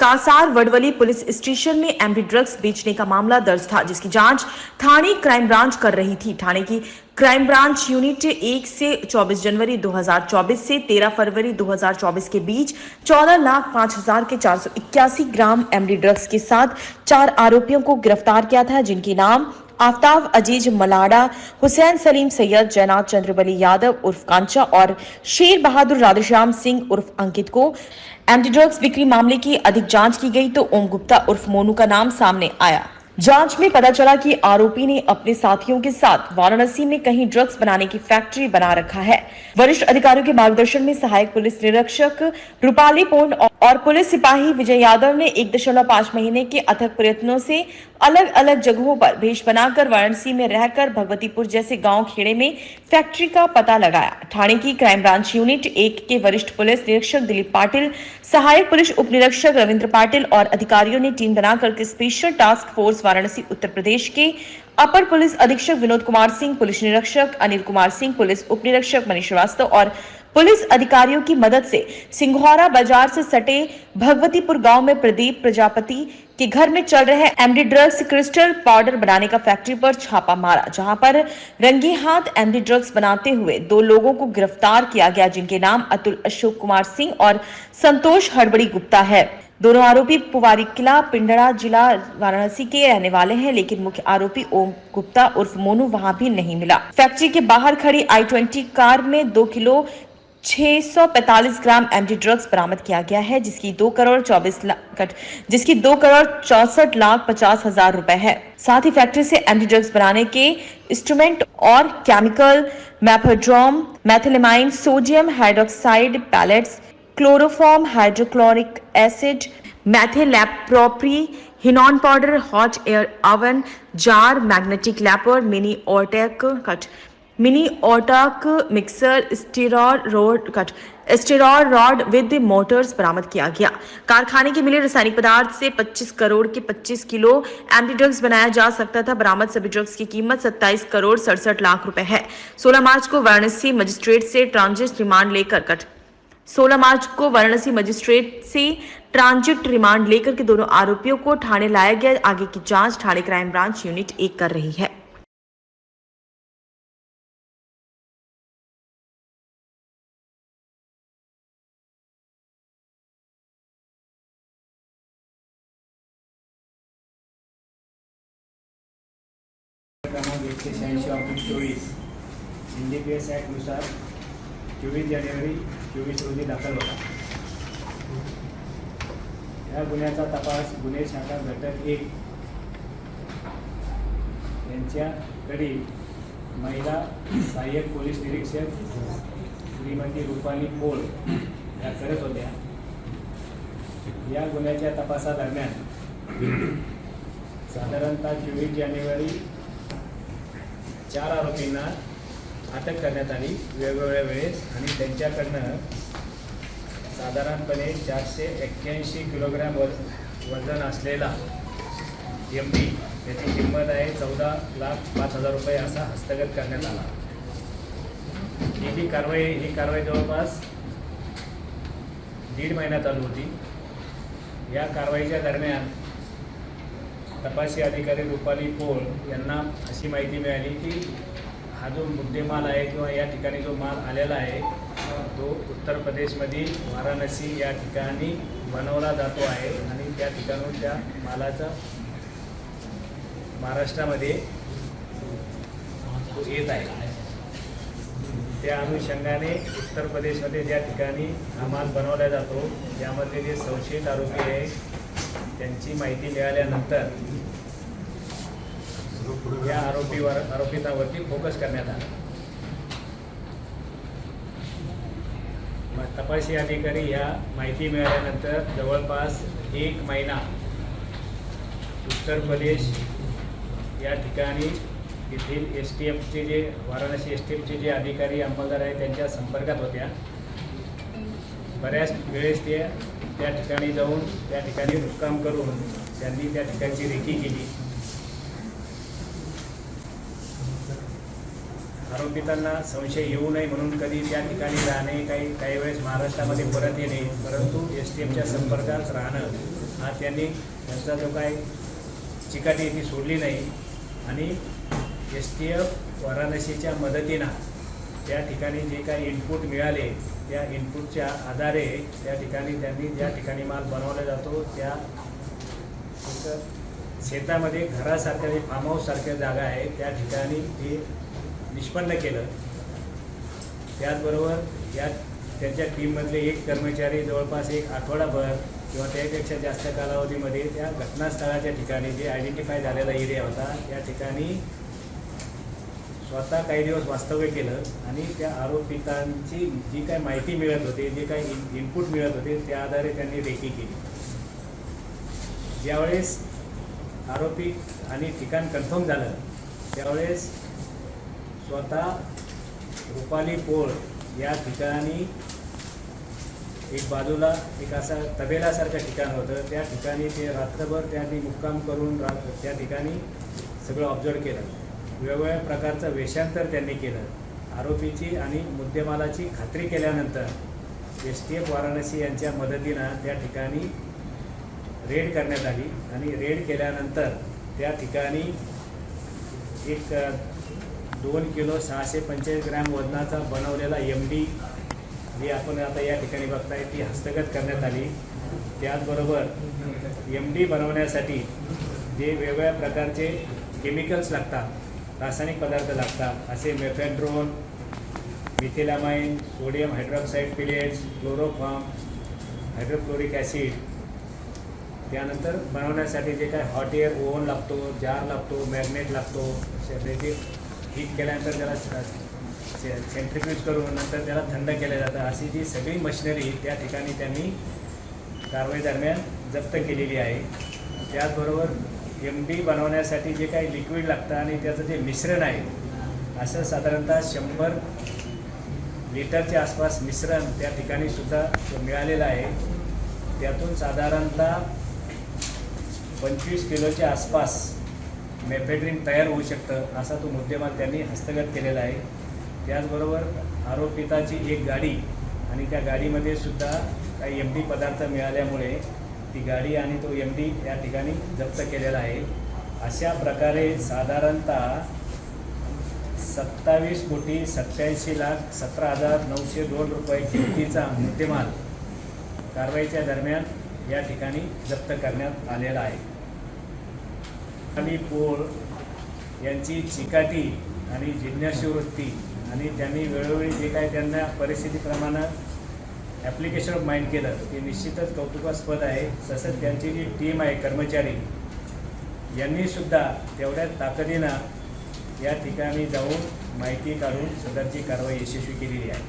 Kasar Wadavali police station में MD drugs बेचने का मामला दर्ज था, जिसकी जांच थाने क्राइम ब्रांच कर रही थी। थाने की क्राइम ब्रांच यूनिट 1 से 24 जनवरी 2024 से 13 फरवरी 2024 के बीच 14,05,000 के 481 ग्राम एमडी ड्रग्स के साथ 4 आरोपियों को गिरफ्तार किया था, जिनके नाम आफ्ताब अजीज मलाड़ा, हुसैन सलीम सैयद, जैनात चंद्रबली यादव उर्फ कांचा और शेर बहादुर राधेश्याम सिंह उर्फ अंकित को एमडी ड्रग्स बिक्री मामले की अधिक जांच की गई तो ओम गुप्ता उर्फ मोनू का नाम सामने आया। जांच में पता चला कि आरोपी ने अपने साथियों के साथ वाराणसी में कहीं ड्रग्स बनाने की फैक्ट्री बना रखा है। वरिष्ठ अधिकारियों के मार्गदर्शन में सहायक पुलिस निरीक्षक रूपाली पोंड और पुलिस सिपाही विजय यादव ने 1.5 महीने के अथक प्रयत्नों से अलग अलग जगहों पर भेष बनाकर वाराणसी में रहकर भगवतीपुर जैसे गांव खेड़े में फैक्ट्री का पता लगाया। थाने की क्राइम ब्रांच यूनिट 1 के वरिष्ठ पुलिस निरीक्षक दिलीप पाटिल, सहायक पुलिस उप निरीक्षक रविंद्र पाटिल और अधिकारियों ने टीम बनाकर special task force Varanasi Uttar Pradesh के अपर पुलिस अधीक्षक विनोद कुमार सिंह, पुलिस निरीक्षक अनिल कुमार सिंह, पुलिस उप निरीक्षक मनीष श्रीवास्तव और पुलिस अधिकारियों की मदद से सिंघौरा बाजार से सटे भगवतीपुर गांव में प्रदीप प्रजापति के घर में चल रहे एमडी ड्रग्स क्रिस्टल पाउडर बनाने का फैक्ट्री पर छापा मारा, जहां पर रंगे हाथ एमडी ड्रग्स बनाते हुए 2 लोगों को गिरफ्तार किया गया, जिनके नाम अतुल अशोक कुमार सिंह और संतोष हड़बड़ी गुप्ता है। दोनों आरोपी पुवारी किला पिंडरा जिला वाराणसी के रहने वाले हैं, लेकिन मुख्य आरोपी ओम गुप्ता उर्फ मोनू वहां भी नहीं मिला। फैक्ट्री के बाहर खड़ी i20 कार में 2 किलो 645 ग्राम एमडी ड्रग्स बरामद किया गया है, जिसकी 2 करोड़ 64 लाख 50 हजार रुपए है। साथ ही फैक्ट्री से एमडी ड्रग्स बनाने के इंस्ट्रूमेंट और chemical mephedrone, methylamine, sodium hydroxide pellets, chloroform, hydrochloric acid, methylpropiophenone powder, hot air oven, jar, magnetic लैपर, मिनी ऑटक मिक्सर, स्टेरॉल रॉड विद मोटर्स बरामद किया गया। कारखाने के मिले रासायनिक पदार्थ से 25 करोड़ के 25 किलो एमडी ड्रग्स बनाया जा सकता था। बरामद सभी ड्रग्स की कीमत 27 करोड़ 67 लाख रुपए है। 16 मार्च को वाराणसी मजिस्ट्रेट से ट्रांजिट रिमांड लेकर के दोनों आरोपियों को थाने लाया गया। आगे की जांच थाने क्राइम ब्रांच यूनिट 1 कर रही है। क्रमांक 186/24 NDPS ॲक्ट नुसार 24 जानेवारी 24 रोजी दाखल होता। या गुन्ह्याचा तपास गुन्हे शाखा घटक 1 यांच्याकडे महिला सहाय्यक पोलीस निरीक्षक श्रीमती रूपाली पोळ या करत होत्या। या गुन्ह्याच्या तपासादरम्यान साधारणतः 24 जानेवारी 4 आरोपींना अटक करण्यात आली वेगवेगळ्या वेळेस आणि त्यांच्याकडनं साधारणपणे 481 किलोग्रॅम वजन असलेला एमडी त्याची किंमत आहे 14,05,000 रुपये असा हस्तगत करण्यात आला। ही कारवाई जवळपास 1.5 महिना चालू होती। या कारवाईच्या दरम्यान तपासी अधिकारी रूपाली पोळ यांना अशी माहिती मिळाली की हा जो मुद्देमाल आहे किंवा या ठिकाणी जो माल आलेला आहे तो उत्तर प्रदेशमधील वाराणसी या ठिकाणी बनवला जातो आहे आणि त्या ठिकाणून त्या मालाचा महाराष्ट्रामध्ये तो येत आहे। त्या अनुषंगाने उत्तर प्रदेशमध्ये ज्या ठिकाणी हा माल बनवला जातो त्यामध्ये जे संशयित आरोपी आहे त्यांची माहिती मिळाल्यानंतर या आरोपितांवरती फोकस करण्यात आला। तपासी अधिकारी या माहिती मिळाल्यानंतर जवळपास 1 महिना उत्तर प्रदेश या ठिकाणी येथील STFचे जे वाराणसी STFचे जे अधिकारी अंमलदार आहेत त्यांच्या संपर्कात होत्या। बऱ्याच वेळेस त्या ठिकाणी जाऊन त्या ठिकाणी मुक्काम करून त्यांनी त्या ठिकाणची रेकी केली आरोपितांना संशय येऊ नये म्हणून कधी त्या ठिकाणी राहणे, काही वेळेस महाराष्ट्रामध्ये परत येणे, परंतु STFच्या संपर्कात राहणं हा त्यांचा जो काय चिकाटी ती सोडली नाही आणि STF वाराणसीच्या मदतीनं त्या ठिकाणी जे काही इनपुट मिळाले त्या इनपुटच्या आधारे त्या ठिकाणी त्यांनी ज्या ठिकाणी माल बनवला जातो त्या शेतामध्ये घरासारख्या फार्म हाऊससारख्या जागा आहे त्या ठिकाणी ते निष्पन्न केलं. त्याचबरोबर त्यांच्या टीममधले एक कर्मचारी जवळपास एक आठवडाभर किंवा त्यापेक्षा जास्त कालावधीमध्ये त्या घटनास्थळाच्या ठिकाणी जे आयडेंटिफाय झालेला एरिया होता त्या ठिकाणी स्वतः काही दिवस वास्तव्य केलं आणि त्या आरोपितांची जी काही माहिती मिळत होती, जे काही इनपुट मिळत होते त्या आधारे त्यांनी रेकी केली. ज्यावेळेस आरोपी आणि ठिकाण कन्फर्म झालं त्यावेळेस स्वतः रुपाली पोळ या ठिकाणी एक बाजूला एक असा तबेलासारखं ठिकाण होतं त्या ठिकाणी ते रात्रभर त्यांनी मुक्काम करून त्या ठिकाणी सगळं ऑब्झर्व केलं. वेगवेगळ्या प्रकारचं वेषांतर त्यांनी केलं. आरोपीची आणि मुद्देमालाची खात्री केल्यानंतर STF वाराणसी यांच्या मदतीनं त्या ठिकाणी रेड करण्यात आली आणि रेड केल्यानंतर त्या ठिकाणी एक 2 किलो 645 ग्रॅम वजनाचा बनवलेला MD जी आपण आता या ठिकाणी बघताय ती हस्तगत करण्यात आली. त्याचबरोबर MD बनवण्यासाठी जे वेगवेगळ्या प्रकारचे केमिकल्स लागतात, रासायनिक पदार्थ लागतात, असे mephedrone, methylamine, sodium hydroxide pellets, chloroform, hydrochloric acid, त्यानंतर बनवण्यासाठी जे काय हॉट एअर ओव्हन लागतो, जार लागतो, मॅग्नेट लागतो, त्याचे हीट केल्यानंतर त्याला सेंट्रिफ्यूज करून नंतर त्याला थंड केलं जातं. अशी जी सगळी मशिनरी त्या ठिकाणी त्यांनी कारवाई दरम्यान जप्त केलेली आहे. त्याचबरोबर MD बनवण्यासाठी जे काही लिक्विड लागतं आणि त्याचं जे मिश्रण आहे असं साधारणतः 100 लिटरच्या आसपास मिश्रण त्या ठिकाणी सुद्धा मिळालेलं आहे. त्यातून साधारणतः 25 किलोच्या आसपास मेफेड्रिन तयार होऊ शकतं असा तो मुद्देमाल त्यांनी हस्तगत केलेला आहे. त्याचबरोबर आरोपिताची एक गाडी आणि त्या गाडीमध्ये सुद्धा काही MD पदार्थ मिळाल्यामुळे ती गाडी आणि तो MD या ठिकाणी जप्त केलेला आहे. अशा प्रकारे साधारणतः 27,87,17,902 रुपये किमतीचा मुद्देमाल कारवाईच्या दरम्यान या ठिकाणी जप्त करण्यात आलेला आहे. आणि पोळ यांची चिकाटी आणि जिज्ञासू वृत्ती आणि त्यांनी वेळोवेळी जे काही त्यांना परिस्थितीप्रमाणे ॲप्लिकेशन ऑफ माइंड केलं ते निश्चितच कौतुकास्पद आहे. तसंच त्यांची जी टीम आहे कर्मचारी यांनीसुद्धा तेवढ्या ताकदीनं या ठिकाणी जाऊन माहिती काढून सदरची कारवाई यशस्वी केलेली आहे.